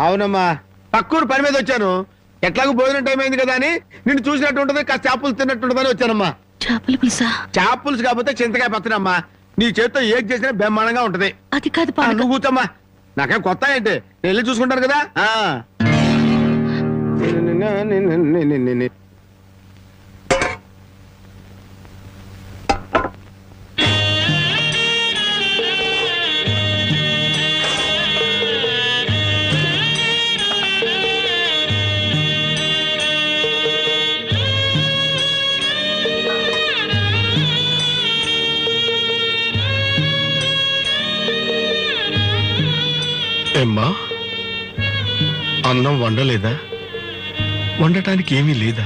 అవునమ్మా పక్కూరు పని మీద వచ్చాను. ఎట్లాగో భోజనం టైం అయింది కదా అని నిన్ను చూసినట్టు ఉంటది, కాస్త చేపలు తిన్నట్టుంటదని వచ్చానమ్మా. చేపల పులుసా? చేప పులుసు కాకపోతే చింతకాయ పచ్చడమ్మా. నీ చేత్తో ఏం చేసినా బ్రహ్మాండంగా ఉంటది. అది కాదు నువ్వు కూర్చోమ్మా, నాకేం కొత్త ఏంటి, నేను వెళ్ళి చూసుకుంటాను కదా. ఏమ్మా, అన్నం వండలేదా? వండటానికి ఏమీ లేదా?